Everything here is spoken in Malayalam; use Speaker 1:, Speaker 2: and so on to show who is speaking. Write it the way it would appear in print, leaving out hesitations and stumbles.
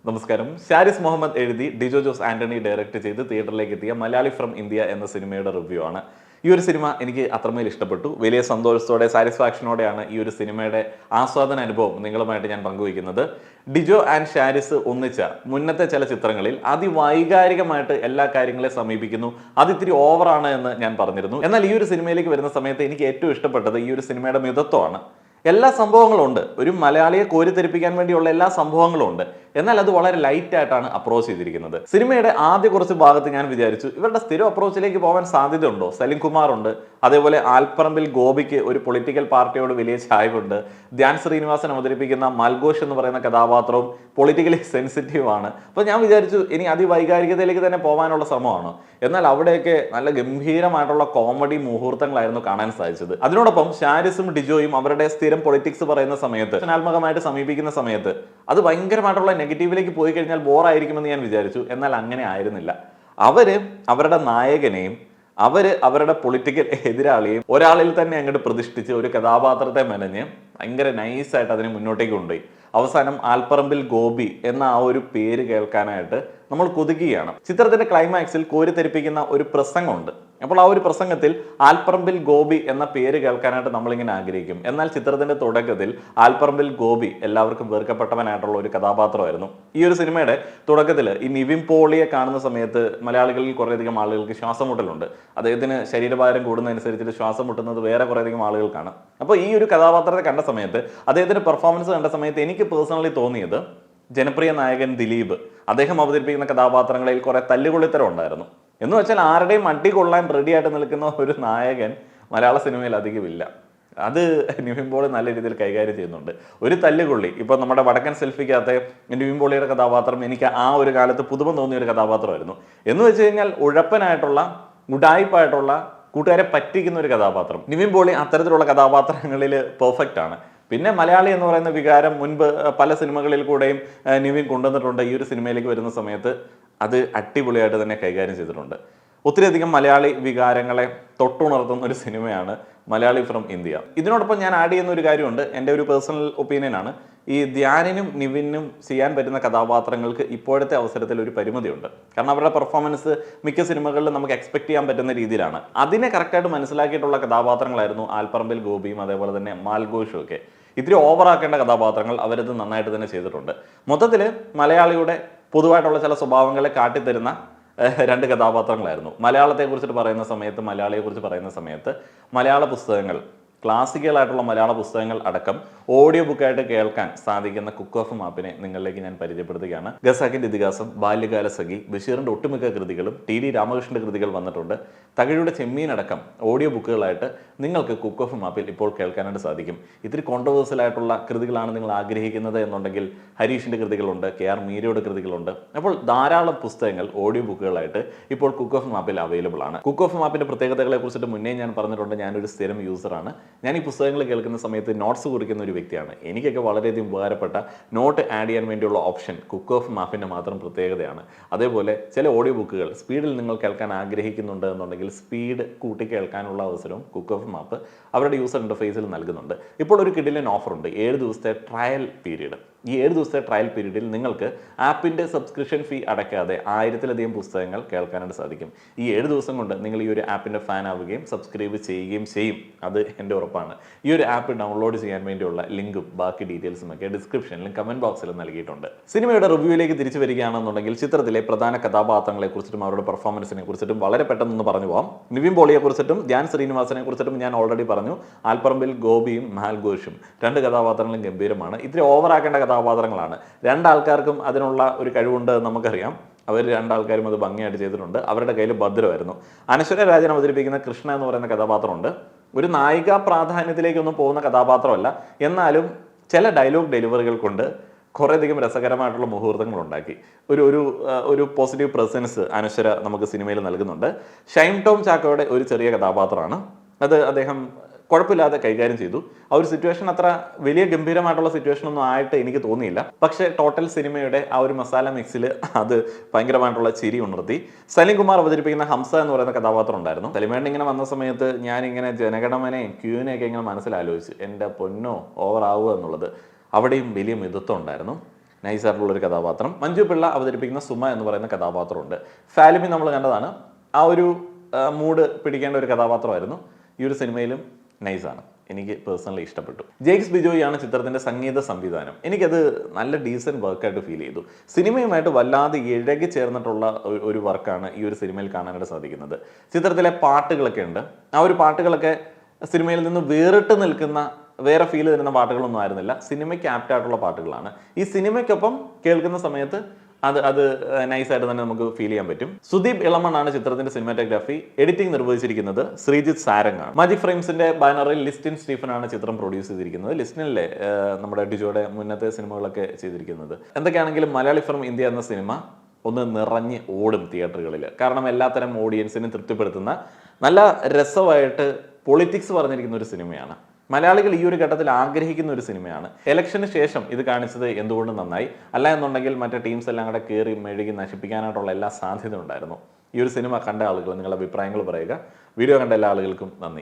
Speaker 1: നമസ്കാരം. ഷാരിസ് മുഹമ്മദ് എഴുതി ഡിജോ ജോസ് ആന്റണി ഡയറക്റ്റ് ചെയ്ത് തിയേറ്ററിലേക്ക് എത്തിയ മലയാളി ഫ്രം ഇന്ത്യ എന്ന സിനിമയുടെ റിവ്യൂ ആണ്. ഈ ഒരു സിനിമ എനിക്ക് അത്രമേൽ ഇഷ്ടപ്പെട്ടു. വലിയ സന്തോഷത്തോടെ സാറ്റിസ്ഫാക്ഷനോടെയാണ് ഈ ഒരു സിനിമയുടെ ആസ്വാദന അനുഭവം നിങ്ങളുമായിട്ട് ഞാൻ പങ്കുവയ്ക്കുന്നത്. ഡിജോ ആൻഡ് ഷാരിസ് ഒന്നിച്ച മുന്നത്തെ ചില ചിത്രങ്ങളിൽ അതിവൈകാരികമായിട്ട് എല്ലാ കാര്യങ്ങളെ സമീപിക്കുന്നു. അത് ഇത്തിരി ഓവറാണ് എന്ന് ഞാൻ പറഞ്ഞിരുന്നു. എന്നാൽ ഈ ഒരു സിനിമയിലേക്ക് വരുന്ന സമയത്ത് എനിക്ക് ഏറ്റവും ഇഷ്ടപ്പെട്ടത് ഈ ഒരു സിനിമയുടെ മിതത്വമാണ്. എല്ലാ സംഭവങ്ങളും ഉണ്ട്. ഒരു മലയാളിയെ കോരിത്തെരിപ്പിക്കാൻ വേണ്ടിയുള്ള എല്ലാ സംഭവങ്ങളും ഉണ്ട്. എന്നാൽ അത് വളരെ ലൈറ്റ് ആയിട്ടാണ് അപ്രോച്ച് ചെയ്തിരിക്കുന്നത്. സിനിമയുടെ ആദ്യ കുറച്ച് ഭാഗത്ത് ഞാൻ വിചാരിച്ചു ഇവരുടെ സ്ഥിരം അപ്രോച്ചിലേക്ക് പോകാൻ സാധ്യതയുണ്ടോ. സലിം കുമാർ ഉണ്ട്, അതേപോലെ ആൽപ്പറമ്പിൽ ഗോപിക്ക് ഒരു പൊളിറ്റിക്കൽ പാർട്ടിയോട് വലിയ ചായ്വുണ്ട്. ധ്യാൻ ശ്രീനിവാസൻ അവതരിപ്പിക്കുന്ന മൽഘോഷ് എന്ന് പറയുന്ന കഥാപാത്രവും പൊളിറ്റിക്കലി സെൻസിറ്റീവ് ആണ്. അപ്പോൾ ഞാൻ വിചാരിച്ചു ഇനി അതിവൈകാരികതയിലേക്ക് തന്നെ പോകാനുള്ള ശ്രമമാണ്. എന്നാൽ അവിടെയൊക്കെ നല്ല ഗംഭീരമായിട്ടുള്ള കോമഡി മുഹൂർത്തങ്ങളായിരുന്നു കാണാൻ സാധിച്ചത്. അതിനോടൊപ്പം ഷാരിസും ഡിജോയും അവരുടെ സ്ഥിരം പൊളിറ്റിക്സ് പറയുന്ന സമയത്ത് രചനാത്മകമായിട്ട് സമീപിക്കുന്ന സമയത്ത് അത് ഭയങ്കരമായിട്ടുള്ള നെഗറ്റീവിലേക്ക് പോയി കഴിഞ്ഞാൽ ബോറായിരിക്കുമെന്ന് ഞാൻ വിചാരിച്ചു. എന്നാൽ അങ്ങനെ ആയിരുന്നില്ല. അവരുടെ നായകനെയും അവരുടെ പൊളിറ്റിക്കൽ എതിരാളിയെയും ഒരാളിൽ തന്നെ അങ്ങോട്ട് പ്രതിഷ്ഠിച്ച് ഒരു കഥാപാത്രത്തെ മെനഞ്ഞ് ഭയങ്കര നൈസായിട്ട് അതിനെ മുന്നോട്ടേക്ക് കൊണ്ടുപോയി. അവസാനം ആൽപ്പറമ്പിൽ ഗോപി എന്ന ആ ഒരു പേര് കേൾക്കാനായിട്ട് നമ്മൾ കൊതിക്കുകയാണ്. ചിത്രത്തിന്റെ ക്ലൈമാക്സിൽ കോരിത്തെരിപ്പിക്കുന്ന ഒരു പ്രസംഗമുണ്ട്. അപ്പോൾ ആ ഒരു പ്രസംഗത്തിൽ ആൽപ്പറമ്പിൽ ഗോപി എന്ന പേര് കേൾക്കാനായിട്ട് നമ്മളിങ്ങനെ ആഗ്രഹിക്കും. എന്നാൽ ചിത്രത്തിന്റെ തുടക്കത്തിൽ ആൽപ്പറമ്പിൽ ഗോപി എല്ലാവർക്കും വെറുക്കപ്പെട്ടവനായിട്ടുള്ള ഒരു കഥാപാത്രമായിരുന്നു. ഈ ഒരു സിനിമയുടെ തുടക്കത്തിൽ ഈ നിവിൻ പോളിയെ കാണുന്ന സമയത്ത് മലയാളികളിൽ കുറേയധികം ആളുകൾക്ക് ശ്വാസം മുട്ടലുണ്ട്. അദ്ദേഹത്തിന് ശരീരഭാരം കൂടുന്നതനുസരിച്ചിട്ട് ശ്വാസം മുട്ടുന്നത് വേറെ കുറേയധികം ആളുകൾക്കാണ്. അപ്പോൾ ഈ ഒരു കഥാപാത്രത്തെ കണ്ട സമയത്ത്, അദ്ദേഹത്തിന്റെ പെർഫോമൻസ് കണ്ട സമയത്ത് എനിക്ക് പേഴ്സണലി തോന്നിയത് ജനപ്രിയ നായകൻ ദിലീപ് അദ്ദേഹം അവതരിപ്പിക്കുന്ന കഥാപാത്രങ്ങളിൽ കുറെ തല്ലുകൊള്ളിത്തരം ഉണ്ടായിരുന്നു. എന്ന് വെച്ചാൽ ആരുടെയും അടി കൊള്ളാൻ റെഡി ആയിട്ട് നിൽക്കുന്ന ഒരു നായകൻ മലയാള സിനിമയിൽ അധികമില്ല. അത് നിവിൻ പോളി നല്ല രീതിയിൽ കൈകാര്യം ചെയ്യുന്നുണ്ട്. ഒരു തല്ലുകൊള്ളി ഇപ്പൊ നമ്മുടെ വടക്കൻ സെൽഫിക്കകത്തെ നിവിൻ പോളിയുടെ കഥാപാത്രം എനിക്ക് ആ ഒരു കാലത്ത് പുതുമ തോന്നിയ ഒരു കഥാപാത്രമായിരുന്നു. എന്ന് വെച്ച് കഴിഞ്ഞാൽ ഉഴപ്പനായിട്ടുള്ള ഉഡായിപ്പായിട്ടുള്ള കൂട്ടുകാരെ പറ്റിക്കുന്ന ഒരു കഥാപാത്രം. നിവിൻ പോളി അത്തരത്തിലുള്ള കഥാപാത്രങ്ങളിൽ പെർഫെക്റ്റ് ആണ്. പിന്നെ മലയാളി എന്ന് പറയുന്ന വികാരം മുൻപ് പല സിനിമകളിൽ കൂടെയും നിവിൻ കൊണ്ടുവന്നിട്ടുണ്ട്. ഈ ഒരു സിനിമയിലേക്ക് വരുന്ന സമയത്ത് അത് അടിപൊളിയായിട്ട് തന്നെ കൈകാര്യം ചെയ്തിട്ടുണ്ട്. ഒത്തിരിയധികം മലയാളി വികാരങ്ങളെ തൊട്ടുണർത്തുന്ന ഒരു സിനിമയാണ് മലയാളി ഫ്രം ഇന്ത്യ. ഇതിനോടൊപ്പം ഞാൻ ആഡ് ചെയ്യുന്ന ഒരു കാര്യമുണ്ട്, എൻ്റെ ഒരു പേഴ്സണൽ ഒപ്പീനിയനാണ്. ഈ ധ്യാനിനും നിവിനും ചെയ്യാൻ പറ്റുന്ന കഥാപാത്രങ്ങൾക്ക് ഇപ്പോഴത്തെ അവസരത്തിൽ ഒരു പരിമിതിയുണ്ട്. കാരണം അവരുടെ പെർഫോമൻസ് മിക്ക സിനിമകളിലും നമുക്ക് എക്സ്പെക്ട് ചെയ്യാൻ പറ്റുന്ന രീതിയിലാണ്. അതിനെ കറക്റ്റായിട്ട് മനസ്സിലാക്കിയിട്ടുള്ള കഥാപാത്രങ്ങളായിരുന്നു ആൽപ്പറമ്പിൽ ഗോപിയും അതേപോലെ തന്നെ മൽഘോഷും ഒക്കെ. ഇത്തിരി ഓവറാക്കേണ്ട കഥാപാത്രങ്ങൾ അവരത് നന്നായിട്ട് തന്നെ ചെയ്തിട്ടുണ്ട്. മൊത്തത്തിൽ മലയാളിയുടെ പൊതുവായിട്ടുള്ള ചില സ്വഭാവങ്ങളെ കാട്ടിത്തരുന്ന രണ്ട് കഥാപാത്രങ്ങളായിരുന്നു. മലയാളത്തെ കുറിച്ചിട്ട് പറയുന്ന സമയത്ത്, മലയാളിയെ കുറിച്ച് പറയുന്ന സമയത്ത് മലയാള പുസ്തകങ്ങൾ, ക്ലാസിക്കലായിട്ടുള്ള മലയാള പുസ്തകങ്ങൾ അടക്കം ഓഡിയോ ബുക്കായിട്ട് കേൾക്കാൻ സാധിക്കുന്ന കുക്ക് ഓഫ് മാപ്പിനെ നിങ്ങളിലേക്ക് ഞാൻ പരിചയപ്പെടുത്തുകയാണ്. ഖസാക്കിന്റെ ഇതിഹാസം, ബാല്യകാല സഖി, ബഷീറിന്റെ ഒട്ടുമിക്ക കൃതികളും ടി.ഡി. രാമകൃഷ്ണന്റെ കൃതികൾ വന്നിട്ടുണ്ട്. തകഴിയുടെ ചെമ്മീൻ അടക്കം ഓഡിയോ ബുക്കുകളായിട്ട് നിങ്ങൾക്ക് കുക്ക് ഓഫ് മാപ്പിൽ ഇപ്പോൾ കേൾക്കാനായിട്ട് സാധിക്കും. ഇത്തിരി കോൺട്രവേഴ്സ്യൽ ആയിട്ടുള്ള കൃതികളാണ് നിങ്ങൾ ആഗ്രഹിക്കുന്നത് എന്നുണ്ടെങ്കിൽ ഹരീഷിന്റെ കൃതികളുണ്ട്, കെ.ആർ. മീരയുടെ കൃതികളുണ്ട്. അപ്പോൾ ധാരാളം പുസ്തകങ്ങൾ ഓഡിയോ ബുക്കുകളായിട്ട് ഇപ്പോൾ കുക്ക് ഓഫ് മാപ്പിൽ അവൈലബിൾ ആണ്. കുക്ക് ഓഫ് മാപ്പിന്റെ പ്രത്യേകതകളെ കുറിച്ചിട്ട് മുന്നേ ഞാൻ പറഞ്ഞിട്ടുണ്ട്. ഞാനൊരു സ്ഥിരം യൂസറാണ്. ഞാൻ ഈ പുസ്തകങ്ങൾ കേൾക്കുന്ന സമയത്ത് നോട്ട്സ് കുറിക്കുന്ന ഒരു വ്യക്തിയാണ്. എനിക്കൊക്കെ വളരെയധികം ഉപകാരപ്പെട്ട നോട്ട് ആഡ് ചെയ്യാൻ വേണ്ടിയുള്ള ഓപ്ഷൻ കുക്ക് ഓഫ് മാപ്പിൻ്റെ മാത്രം പ്രത്യേകതയാണ്. അതേപോലെ ചില ഓഡിയോ ബുക്കുകൾ സ്പീഡിൽ നിങ്ങൾ കേൾക്കാൻ ആഗ്രഹിക്കുന്നുണ്ട് എന്നുണ്ടെങ്കിൽ സ്പീഡ് കൂട്ടി കേൾക്കാനുള്ള അവസരവും കുക്ക് ഓഫ് മാപ്പ് അവരുടെ യൂസർ ഇൻ്റർഫേസിൽ നൽകുന്നുണ്ട്. ഇപ്പോൾ ഒരു കിടിലൻ ഓഫറുണ്ട്, 7 ദിവസത്തെ ട്രയൽ പീരീഡ്. ഈ 7 ദിവസത്തെ ട്രയൽ പീരീഡിൽ നിങ്ങൾക്ക് ആപ്പിൻ്റെ സബ്സ്ക്രിപ്ഷൻ ഫീ അടയ്ക്കാതെ 1000-ലധികം പുസ്തകങ്ങൾ കേൾക്കാനായിട്ട് സാധിക്കും. ഈ 7 ദിവസം കൊണ്ട് നിങ്ങൾ ഈ ഒരു ആപ്പിൻ്റെ ഫാൻ ആവുകയും സബ്സ്ക്രൈബ് ചെയ്യുകയും ചെയ്യും. അത് എൻ്റെ ഉറപ്പാണ്. ഈ ഒരു ആപ്പ് ഡൗൺലോഡ് ചെയ്യാൻ വേണ്ടിയുള്ള ലിങ്കും ബാക്കി ഡീറ്റെയിൽസും ഒക്കെ ഡിസ്ക്രിപ്ഷനിലും കമന്റ് ബോക്സിലും നൽകിയിട്ടുണ്ട്. സിനിമയുടെ റിവ്യൂയിലേക്ക് തിരിച്ചു വരികയാണെന്നുണ്ടെങ്കിൽ ചിത്രത്തിലെ പ്രധാന കഥാപാത്രങ്ങളെ കുറിച്ചിട്ടും അവരുടെ പെർഫോമൻസിനെ കുറിച്ചിട്ടും വളരെ പെട്ടെന്ന് പറഞ്ഞു പോകാം. നിവിൻ പോളിയെ കുറിച്ചിട്ടും ധ്യാൻ ശ്രീനിവാസനെ കുറിച്ചിട്ടും ഞാൻ ഓൾറെഡി പറഞ്ഞു. ആൽപ്പറമ്പിൽ ഗോപിയും മൽഘോഷും രണ്ട് കഥാപാത്രങ്ങളും ഗംഭീരമാണ്. ഇത്തിരി ഓവറാക്കേണ്ട കഥാപാത്രങ്ങളാണ്. രണ്ടാൾക്കാർക്കും അതിനുള്ള ഒരു കഴിവുണ്ട് നമുക്കറിയാം. അവർ രണ്ടാൾക്കാരും അത് ഭംഗിയായിട്ട് ചെയ്തിട്ടുണ്ട്. അവരുടെ കയ്യിൽ ഭദ്രമായിരുന്നു. അനശ്വര രാജൻ അവതരിപ്പിക്കുന്ന കൃഷ്ണ എന്ന് പറയുന്ന കഥാപാത്രമുണ്ട്. ഒരു നായിക പ്രാധാന്യത്തിലേക്കൊന്നും പോകുന്ന കഥാപാത്രമല്ല. എന്നാലും ചില ഡയലോഗ് ഡെലിവറികൾ കൊണ്ട് കുറേയധികം രസകരമായിട്ടുള്ള മുഹൂർത്തങ്ങൾ ഉണ്ടാക്കി. ഒരു പോസിറ്റീവ് പ്രസൻസ് അനശ്വര നമുക്ക് സിനിമയിൽ നൽകുന്നുണ്ട്. ഷൈൻ ടോം ചാക്കോയുടെ ഒരു ചെറിയ കഥാപാത്രമാണ് അത്. അദ്ദേഹം കുഴപ്പമില്ലാതെ കൈകാര്യം ചെയ്തു. ആ ഒരു സിറ്റുവേഷൻ അത്ര വലിയ ഗംഭീരമായിട്ടുള്ള സിറ്റുവേഷൻ ഒന്നും ആയിട്ട് എനിക്ക് തോന്നിയില്ല. പക്ഷേ ടോട്ടൽ സിനിമയുടെ ആ ഒരു മസാല മിക്സിൽ അത് ഭയങ്കരമായിട്ടുള്ള ചിരി ഉണർത്തി. സലിം കുമാർ അവതരിപ്പിക്കുന്ന ഹംസ എന്ന് പറയുന്ന കഥാപാത്രം ഉണ്ടായിരുന്നു. സലിമേട്ടൻ ഇങ്ങനെ വന്ന സമയത്ത് ഞാനിങ്ങനെ ജനഗണമനയും ക്യൂവിനെയൊക്കെ ഇങ്ങനെ മനസ്സിലാലോചിച്ച് എൻ്റെ പൊന്നോ ഓവർ ആവുക എന്നുള്ളത്. അവിടെയും വലിയ മിതത്വം ഉണ്ടായിരുന്നു. നൈസായിട്ടുള്ള ഒരു കഥാപാത്രം. മഞ്ജു പിള്ള അവതരിപ്പിക്കുന്ന സുമ എന്ന് പറയുന്ന കഥാപാത്രമുണ്ട്. ഫാലിമി നമ്മൾ കണ്ടതാണ്. ആ ഒരു മൂഡ് പിടിക്കേണ്ട ഒരു കഥാപാത്രമായിരുന്നു. ഈ ഒരു സിനിമയിലും നൈസാണ്. എനിക്ക് പേഴ്സണലി ഇഷ്ടപ്പെട്ടു. ജെയ്ക്സ് ബിജോയിയാണ് ചിത്രത്തിന്റെ സംഗീത സംവിധാനം. എനിക്കത് നല്ല ഡീസൻറ്റ് വർക്കായിട്ട് ഫീൽ ചെയ്തു. സിനിമയുമായിട്ട് വല്ലാതെ ഇഴകി ചേർന്നിട്ടുള്ള ഒരു വർക്കാണ് ഈ ഒരു സിനിമയിൽ കാണാനായിട്ട് സാധിക്കുന്നത്. ചിത്രത്തിലെ പാട്ടുകളൊക്കെ ഉണ്ട്. ആ ഒരു പാട്ടുകളൊക്കെ സിനിമയിൽ നിന്ന് വേറിട്ട് നിൽക്കുന്ന, വേറെ ഫീൽ തരുന്ന പാട്ടുകളൊന്നും ആയിരുന്നില്ല. സിനിമയ്ക്ക് ആപ്റ്റായിട്ടുള്ള പാട്ടുകളാണ്. ഈ സിനിമയ്ക്കൊപ്പം കേൾക്കുന്ന സമയത്ത് അത് നൈസായിട്ട് തന്നെ നമുക്ക് ഫീൽ ചെയ്യാൻ പറ്റും. സുദീപ് ഇളമണ്ണാണ് ചിത്രത്തിന്റെ സിനിമാറ്റോഗ്രാഫി. എഡിറ്റിംഗ് നിർവഹിച്ചിരിക്കുന്നത് ശ്രീജിത്ത് സാരംഗാണ്. മാജിക് ഫ്രെയിംസിന്റെ ബാനറിൽ ലിസ്റ്റിൻ സ്റ്റീഫനാണ് ചിത്രം പ്രൊഡ്യൂസ് ചെയ്തിരിക്കുന്നത്. ലിസ്റ്റിനിലെ നമ്മുടെ ഡിജോയുടെ മുന്നത്തെ സിനിമകളൊക്കെ ചെയ്തിരിക്കുന്നത്. എന്തൊക്കെയാണെങ്കിലും മലയാളി ഫ്രം ഇന്ത്യ എന്ന സിനിമ ഒന്ന് നിറഞ്ഞ് ഓടും തിയേറ്ററുകളിൽ. കാരണം എല്ലാത്തരം ഓഡിയൻസിനെ തൃപ്തിപ്പെടുത്തുന്ന നല്ല രസമായിട്ട് പൊളിറ്റിക്സ് പറഞ്ഞിരിക്കുന്ന ഒരു സിനിമയാണ്. മലയാളികൾ ഈ ഒരു ഘട്ടത്തിൽ ആഗ്രഹിക്കുന്ന ഒരു സിനിമയാണ്. ഇലക്ഷന് ശേഷം ഇത് കാണിച്ചത് എന്തുകൊണ്ട് നന്നായി. അല്ല എന്നുണ്ടെങ്കിൽ മറ്റേ ടീംസ് എല്ലാം കൂടെ കയറി മെഴുകി നശിപ്പിക്കാനായിട്ടുള്ള എല്ലാ സാധ്യത ഉണ്ടായിരുന്നു. ഈ ഒരു സിനിമ കണ്ട ആളുകൾ നിങ്ങളുടെ അഭിപ്രായങ്ങൾ പറയുക. വീഡിയോ കണ്ട എല്ലാ ആളുകൾക്കും നന്ദി.